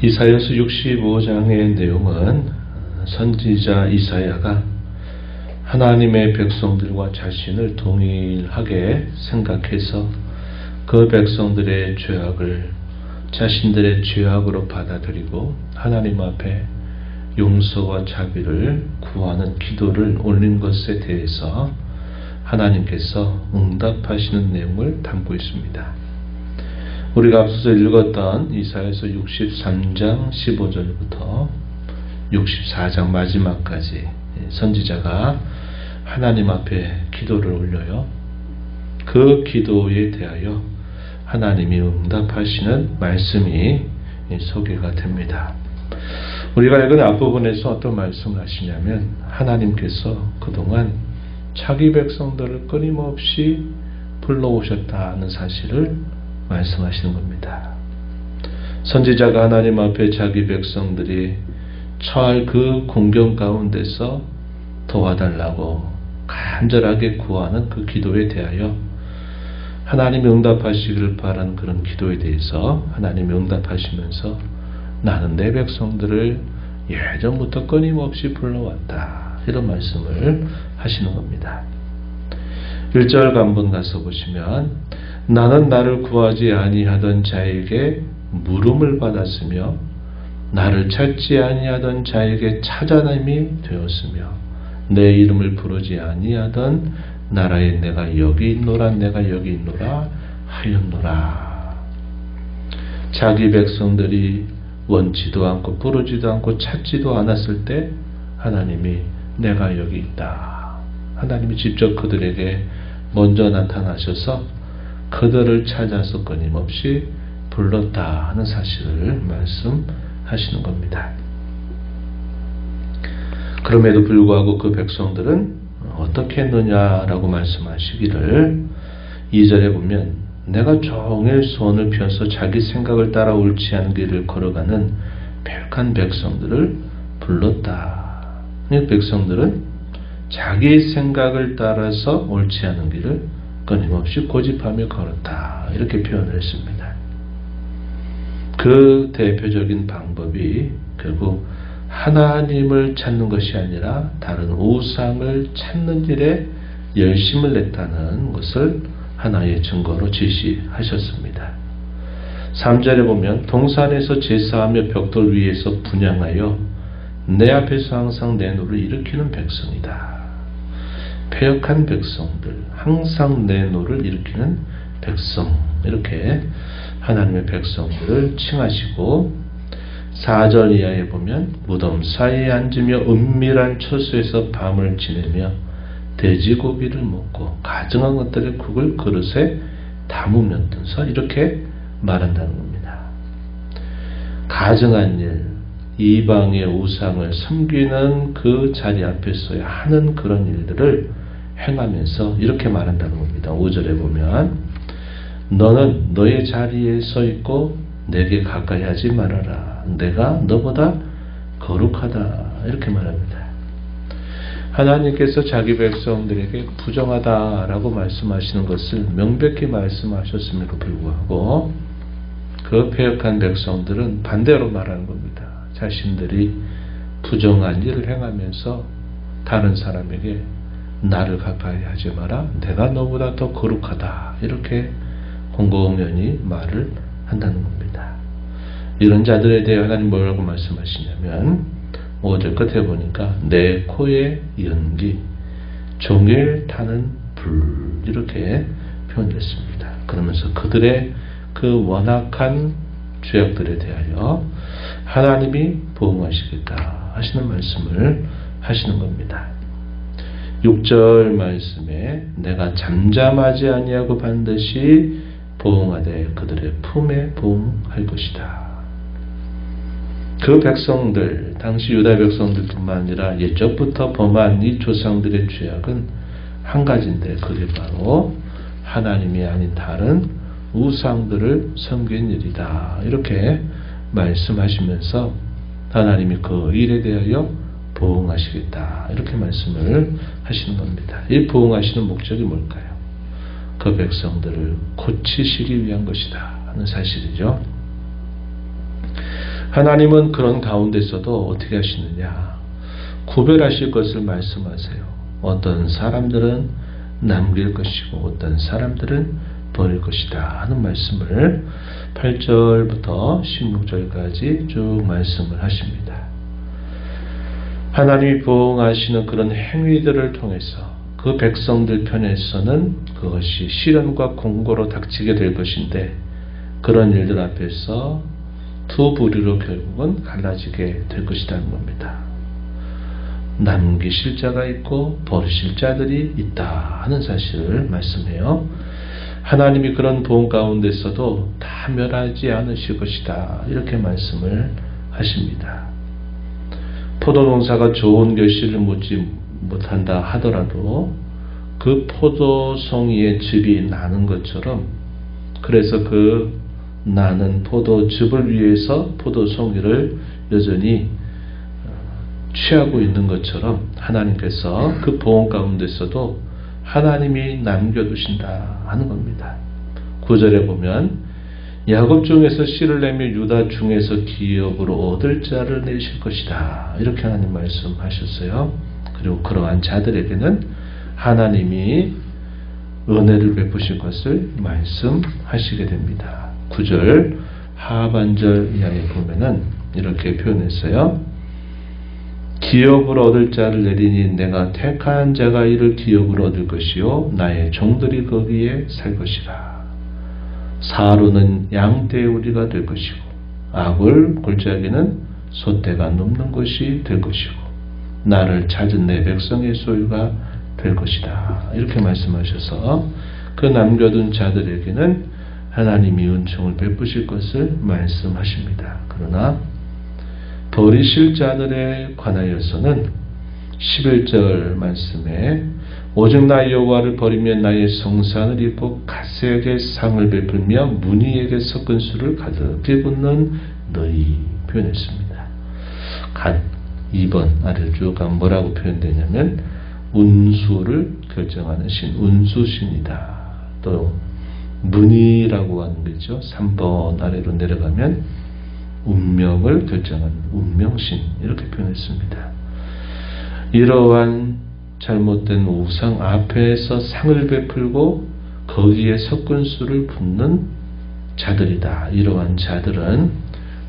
이사야서 65장의 내용은 선지자 이사야가 하나님의 백성들과 자신을 동일하게 생각해서 그 백성들의 죄악을 자신들의 죄악으로 받아들이고 하나님 앞에 용서와 자비를 구하는 기도를 올린 것에 대해서 하나님께서 응답하시는 내용을 담고 있습니다. 우리가 앞서서 읽었던 이사야서 63장 15절부터 64장 마지막까지 선지자가 하나님 앞에 기도를 올려요. 그 기도에 대하여 하나님이 응답하시는 말씀이 소개가 됩니다. 우리가 읽은 앞부분에서 어떤 말씀을 하시냐면 하나님께서 그동안 자기 백성들을 끊임없이 불러오셨다는 사실을 말씀하시는 겁니다. 선지자가 하나님 앞에 자기 백성들이 처할 그 공경 가운데서 도와달라고 간절하게 구하는 그 기도에 대하여 하나님이 응답하시기를 바라는 그런 기도에 대해서 하나님이 응답하시면서 나는 내 백성들을 예전부터 끊임없이 불러왔다, 이런 말씀을 하시는 겁니다. 1절 간번 가서 보시면 나는 나를 구하지 아니하던 자에게 물음을 받았으며 나를 찾지 아니하던 자에게 찾아남이 되었으며 내 이름을 부르지 아니하던 나라에 내가 여기 있노라 내가 여기 있노라 하였노라. 자기 백성들이 원치도 않고 부르지도 않고 찾지도 않았을 때 하나님이 내가 여기 있다, 하나님이 직접 그들에게 먼저 나타나셔서 그들을 찾아서 끊임없이 불렀다 하는 사실을 말씀하시는 겁니다. 그럼에도 불구하고 그 백성들은 어떻게 했느냐라고 말씀하시기를 2절에 보면 내가 종일 손을 펴서 자기 생각을 따라 옳지 않은 길을 걸어가는 패역한 백성들을 불렀다. 이 백성들은 자기 생각을 따라서 옳지 않은 길을 끊임없이 고집하며 걸었다, 이렇게 표현을 했습니다. 그 대표적인 방법이 결국 하나님을 찾는 것이 아니라 다른 우상을 찾는 일에 열심을 냈다는 것을 하나의 증거로 제시하셨습니다. 3절에 보면 동산에서 제사하며 벽돌 위에서 분향하여 내 앞에서 항상 내 노를 일으키는 백성이다. 패역한 백성들, 항상 내 노를 일으키는 백성, 이렇게 하나님의 백성들을 칭하시고 4절 이하에 보면 무덤 사이에 앉으며 은밀한 처소에서 밤을 지내며 돼지고기를 먹고 가증한 것들의 국을 그릇에 담으면서 이렇게 말한다는 겁니다. 가증한 일, 이방의 우상을 섬기는 그 자리 앞에서 하는 그런 일들을 행하면서 이렇게 말한다는 겁니다. 5절에 보면 너는 너의 자리에 서 있고 내게 가까이 하지 말아라. 내가 너보다 거룩하다, 이렇게 말합니다. 하나님께서 자기 백성들에게 부정하다라고 말씀하시는 것을 명백히 말씀하셨음에도 불구하고 그 패역한 백성들은 반대로 말하는 겁니다. 자신들이 부정한 일을 행하면서 다른 사람에게 나를 가까이 하지 마라, 내가 너보다 더 거룩하다, 이렇게 공공연히 말을 한다는 겁니다. 이런 자들에 대해 하나님 뭐라고 말씀하시냐면 5절 끝에 보니까 내 코에 연기, 종일 타는 불, 이렇게 표현됐습니다. 그러면서 그들의 그 완악한 죄악들에 대하여 하나님이 보응하시겠다 하시는 말씀을 하시는 겁니다. 6절 말씀에 내가 잠잠하지 아니하고 반드시 보응하되 그들의 품에 보응할 것이다. 그 백성들, 당시 유다 백성들뿐만 아니라 옛적부터 범한 이 조상들의 죄악은 한 가지인데 그게 바로 하나님이 아닌 다른 우상들을 섬긴 일이다, 이렇게 말씀하시면서 하나님이 그 일에 대하여 보응하시겠다, 이렇게 말씀을 하시는 겁니다. 이 보응하시는 목적이 뭘까요? 그 백성들을 고치시기 위한 것이다 하는 사실이죠. 하나님은 그런 가운데서도 어떻게 하시느냐? 구별하실 것을 말씀하세요. 어떤 사람들은 남길 것이고 어떤 사람들은 버릴 것이다 하는 말씀을 8절부터 16절까지 쭉 말씀을 하십니다. 하나님이 보응하시는 그런 행위들을 통해서 그 백성들 편에서는 그것이 시련과 공고로 닥치게 될 것인데, 그런 일들 앞에서 두 부류로 결국은 갈라지게 될 것이라는 겁니다. 남기실 자가 있고 버리실 자들이 있다 하는 사실을 말씀해요. 하나님이 그런 보응 가운데서도 다 멸하지 않으실 것이다 이렇게 말씀을 하십니다. 포도농사가 좋은 결실을 맺지 못한다 하더라도 그 포도송이의 즙이 나는 것처럼, 그래서 그 나는 포도즙을 위해서 포도송이를 여전히 취하고 있는 것처럼, 하나님께서 그 보험 가운데서도 하나님이 남겨두신다 하는 겁니다. 9절에 보면 야곱 중에서 씨를 내며 유다 중에서 기업으로 얻을 자를 내실 것이다 이렇게 하나님 말씀하셨어요. 그리고 그러한 자들에게는 하나님이 은혜를 베푸실 것을 말씀하시게 됩니다. 9절 하반절 이하에 보면은 이렇게 표현했어요. 기업으로 얻을 자를 내리니 내가 택한 자가 이를 기업으로 얻을 것이요 나의 종들이 거기에 살 것이라. 사로는 양떼우리가 될 것이고 악을 골짜기는 소떼가 눕는 것이 될 것이고 나를 찾은 내 백성의 소유가 될 것이다 이렇게 말씀하셔서 그 남겨둔 자들에게는 하나님이 은총을 베푸실 것을 말씀하십니다. 그러나 버리실 자들에 관하여서는 11절 말씀에 오직 나 여호와를 버리면 나의 성산을 입고 갓세에게 상을 베풀며 문희에게 섞은 수를 가득히 붓는 너희 표현했습니다. 갓 2번 아래를 쭉 가면 뭐라고 표현되냐면 운수를 결정하는 신, 운수신이다. 또 문희라고 하는 거죠. 3번 아래로 내려가면 운명을 결정하는 운명신 이렇게 표현했습니다. 이러한 잘못된 우상 앞에서 상을 베풀고 거기에 섞은 수를 붓는 자들이다. 이러한 자들은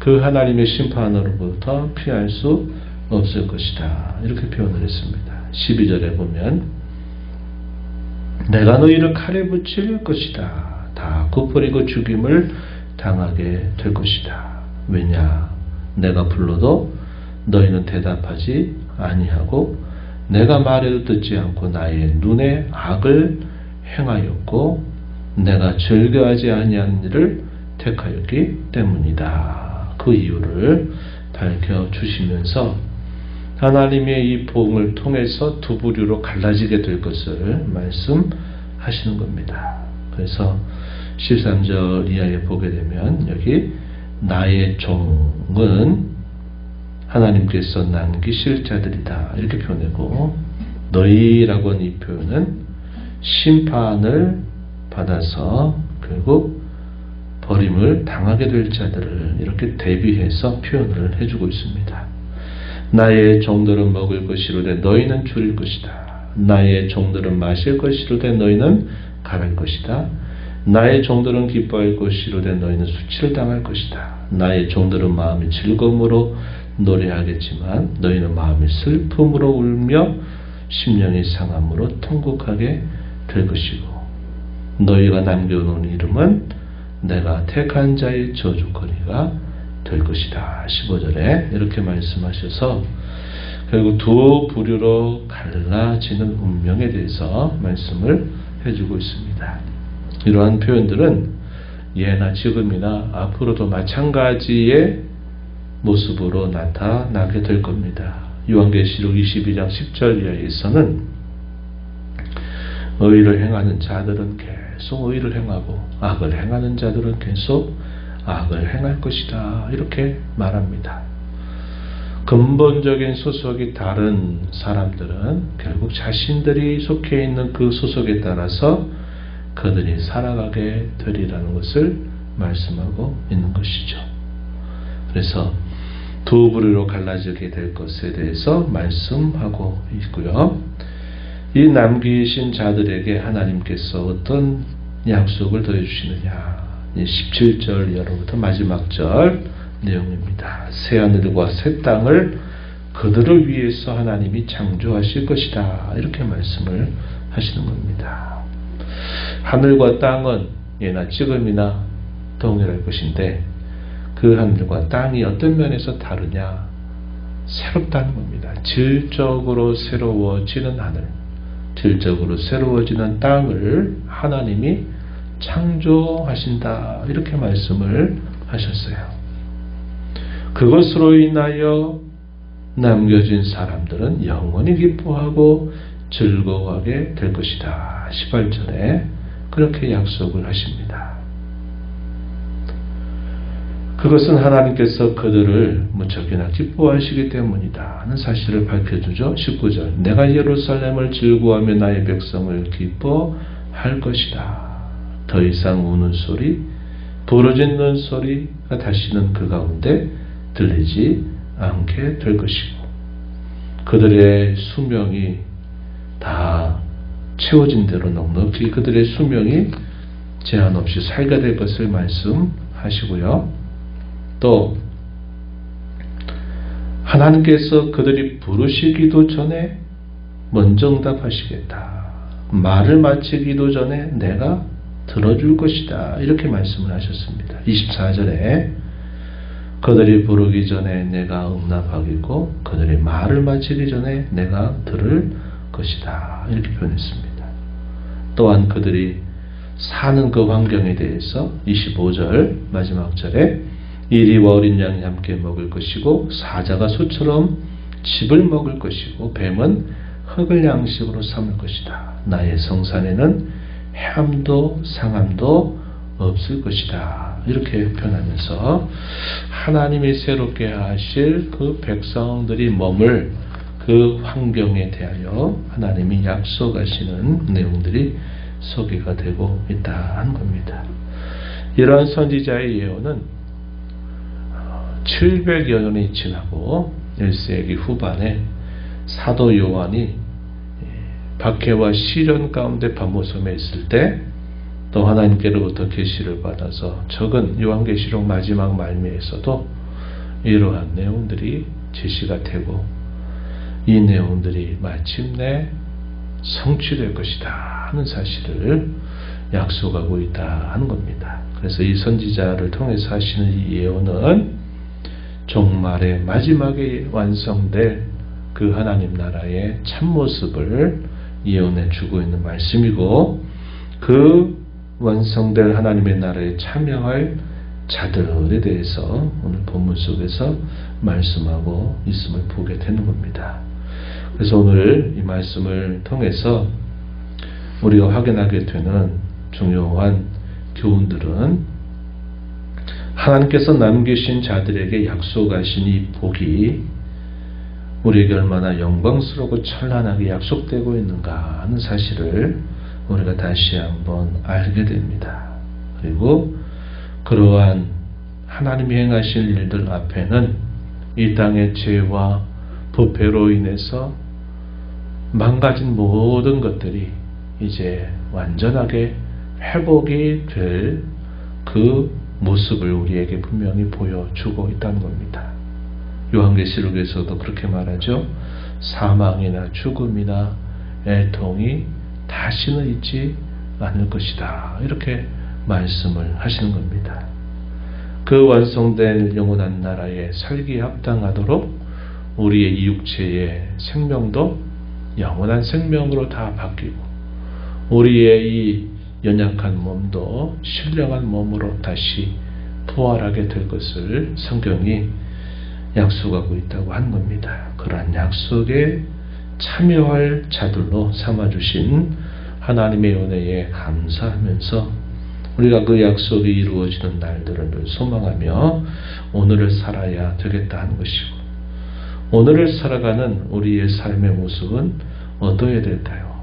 그 하나님의 심판으로부터 피할 수 없을 것이다. 이렇게 표현을 했습니다. 12절에 보면 내가 너희를 칼에 붙일 것이다. 다 굽버리고 죽임을 당하게 될 것이다. 왜냐? 내가 불러도 너희는 대답하지 아니하고 내가 말해도 듣지 않고 나의 눈에 악을 행하였고 내가 즐겨하지 아니한 일을 택하였기 때문이다. 그 이유를 밝혀주시면서 하나님의 이 복음을 통해서 두 부류로 갈라지게 될 것을 말씀하시는 겁니다. 그래서 13절 이하에 보게 되면 여기 나의 종은 하나님께서 남기실 자들이다 이렇게 표현하고 너희라고 하는 이 표현은 심판을 받아서 결국 버림을 당하게 될 자들을 이렇게 대비해서 표현을 해주고 있습니다. 나의 종들은 먹을 것이로되 너희는 줄일 것이다. 나의 종들은 마실 것이로되 너희는 가랄 것이다. 나의 종들은 기뻐할 것이로되 너희는 수치를 당할 것이다. 나의 종들은 마음이 즐거움으로 노래하겠지만 너희는 마음이 슬픔으로 울며 심령이 상함으로 통곡하게 될 것이고 너희가 남겨놓은 이름은 내가 택한 자의 저주거리가 될 것이다. 15절에 이렇게 말씀하셔서 결국 두 부류로 갈라지는 운명에 대해서 말씀을 해주고 있습니다. 이러한 표현들은 예나 지금이나 앞으로도 마찬가지의 모습으로 나타나게 될 겁니다. 요한계시록 22장 10절 이하에서는 의를 행하는 자들은 계속 의를 행하고 악을 행하는 자들은 계속 악을 행할 것이다 이렇게 말합니다. 근본적인 소속이 다른 사람들은 결국 자신들이 속해 있는 그 소속에 따라서 그들이 살아가게 되리라는 것을 말씀하고 있는 것이죠. 그래서 두 부류로 갈라지게 될 것에 대해서 말씀하고 있고요. 이 남기신 자들에게 하나님께서 어떤 약속을 더해주시느냐, 17절 이하로부터 마지막 절 내용입니다. 새하늘과 새 땅을 그들을 위해서 하나님이 창조하실 것이다, 이렇게 말씀을 하시는 겁니다. 하늘과 땅은 예나 지금이나 동일할 것인데 그 하늘과 땅이 어떤 면에서 다르냐? 새롭다는 겁니다. 질적으로 새로워지는 하늘, 질적으로 새로워지는 땅을 하나님이 창조하신다, 이렇게 말씀을 하셨어요. 그것으로 인하여 남겨진 사람들은 영원히 기뻐하고 즐거워하게 될 것이다. 18절에 그렇게 약속을 하십니다. 그것은 하나님께서 그들을 무척이나 기뻐하시기 때문이다 하는 사실을 밝혀주죠. 19절, 내가 예루살렘을 즐거워하며 나의 백성을 기뻐할 것이다. 더 이상 우는 소리, 부르짖는 소리가 다시는 그 가운데 들리지 않게 될 것이고, 그들의 수명이 다 채워진 대로 넉넉히 그들의 수명이 제한 없이 살게 될 것을 말씀하시고요. 또 하나님께서 그들이 부르시기도 전에 먼저 응답하시겠다. 말을 마치기도 전에 내가 들어줄 것이다, 이렇게 말씀을 하셨습니다. 24절에 그들이 부르기 전에 내가 응답하겠고 그들이 말을 마치기 전에 내가 들을 것이다, 이렇게 표현했습니다. 또한 그들이 사는 그 환경에 대해서 25절 마지막 절에 이리와 어린 양이 함께 먹을 것이고 사자가 소처럼 짚을 먹을 것이고 뱀은 흙을 양식으로 삼을 것이다. 나의 성산에는 해함도 상함도 없을 것이다, 이렇게 표현하면서 하나님이 새롭게 하실 그 백성들이 머물 그 환경에 대하여 하나님이 약속하시는 내용들이 소개가 되고 있다 하는 겁니다. 이러한 선지자의 예언은 700여 년이 지나고 1세기 후반에 사도 요한이 박해와 시련 가운데 밤모섬에 있을 때 또 하나님께로부터 계시를 받아서 적은 요한계시록 마지막 말미에서도 이러한 내용들이 제시가 되고 이 내용들이 마침내 성취될 것이다 하는 사실을 약속하고 있다 하는 겁니다. 그래서 이 선지자를 통해서 하시는 이 예언은 종말의 마지막에 완성될 그 하나님 나라의 참모습을 예언해 주고 있는 말씀이고, 그 완성될 하나님의 나라에 참여할 자들에 대해서 오늘 본문 속에서 말씀하고 있음을 보게 되는 겁니다. 그래서 오늘 이 말씀을 통해서 우리가 확인하게 되는 중요한 교훈들은 하나님께서 남기신 자들에게 약속하신 이 복이 우리에게 얼마나 영광스럽고 찬란하게 약속되고 있는가 하는 사실을 우리가 다시 한번 알게 됩니다. 그리고 그러한 하나님이 행하실 일들 앞에는 이 땅의 죄와 부패로 인해서 망가진 모든 것들이 이제 완전하게 회복이 될 그 모습을 우리에게 분명히 보여주고 있다는 겁니다. 요한계시록에서도 그렇게 말하죠. 사망이나 죽음이나 애통이 다시는 있지 않을 것이다, 이렇게 말씀을 하시는 겁니다. 그 완성된 영원한 나라에 살기에 합당하도록 우리의 이 육체의 생명도 영원한 생명으로 다 바뀌고 우리의 이 연약한 몸도 신령한 몸으로 다시 부활하게 될 것을 성경이 약속하고 있다고 하는 겁니다. 그러한 약속에 참여할 자들로 삼아주신 하나님의 은혜에 감사하면서 우리가 그 약속이 이루어지는 날들을 소망하며 오늘을 살아야 되겠다 하는 것이고, 오늘을 살아가는 우리의 삶의 모습은 어떠해야 될까요?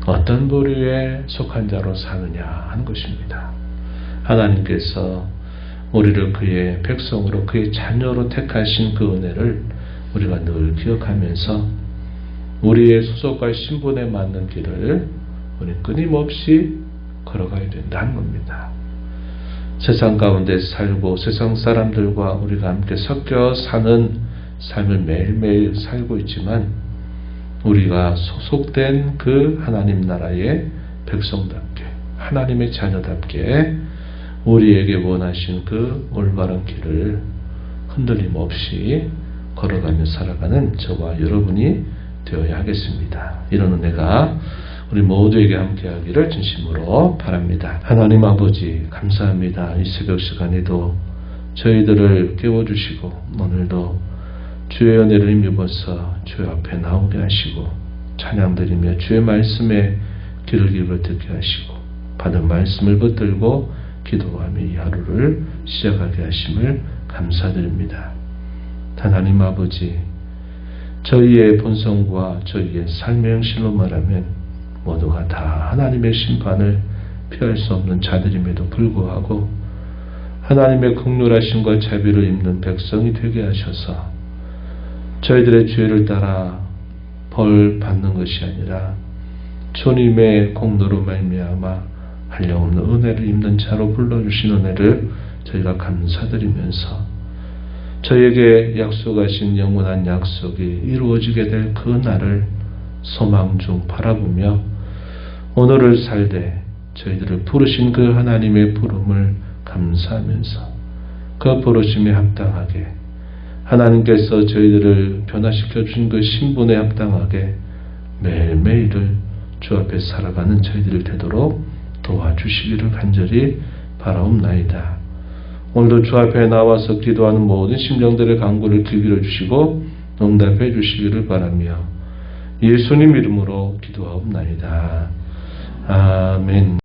어떤 부류에 속한 자로 사느냐 하는 것입니다. 하나님께서 우리를 그의 백성으로 그의 자녀로 택하신 그 은혜를 우리가 늘 기억하면서 우리의 소속과 신분에 맞는 길을 우리 끊임없이 걸어가야 된다는 겁니다. 세상 가운데 살고 세상 사람들과 우리가 함께 섞여 사는 삶을 매일매일 살고 있지만 우리가 소속된 그 하나님 나라의 백성답게 하나님의 자녀답게 우리에게 원하신 그 올바른 길을 흔들림 없이 걸어가며 살아가는 저와 여러분이 되어야 하겠습니다. 이런 은혜가 우리 모두에게 함께하기를 진심으로 바랍니다. 하나님 아버지 감사합니다. 이 새벽 시간에도 저희들을 깨워주시고 오늘도 주의 은혜를 힘입어서 주의 앞에 나오게 하시고 찬양드리며 주의 말씀에 귀를 기울여 듣게 하시고 받은 말씀을 붙들고 기도하며 이 하루를 시작하게 하심을 감사드립니다. 하나님 아버지 저희의 본성과 저희의 삶의 형실로 말하면 모두가 다 하나님의 심판을 피할 수 없는 자들임에도 불구하고 하나님의 긍휼하심과 자비를 입는 백성이 되게 하셔서 저희들의 죄를 따라 벌 받는 것이 아니라 주님의 공로로 말미암아 한량없는 은혜를 입는 자로 불러주신 은혜를 저희가 감사드리면서 저희에게 약속하신 영원한 약속이 이루어지게 될 그 날을 소망 중 바라보며 오늘을 살되 저희들을 부르신 그 하나님의 부름을 감사하면서 그 부르심에 합당하게 하나님께서 저희들을 변화시켜 주신 그 신분에 합당하게 매일매일을 주 앞에 살아가는 저희들이 되도록 도와주시기를 간절히 바라옵나이다. 오늘도 주 앞에 나와서 기도하는 모든 심령들의 간구를 기울여 주시고 응답해 주시기를 바라며 예수님 이름으로 기도하옵나이다. 아멘.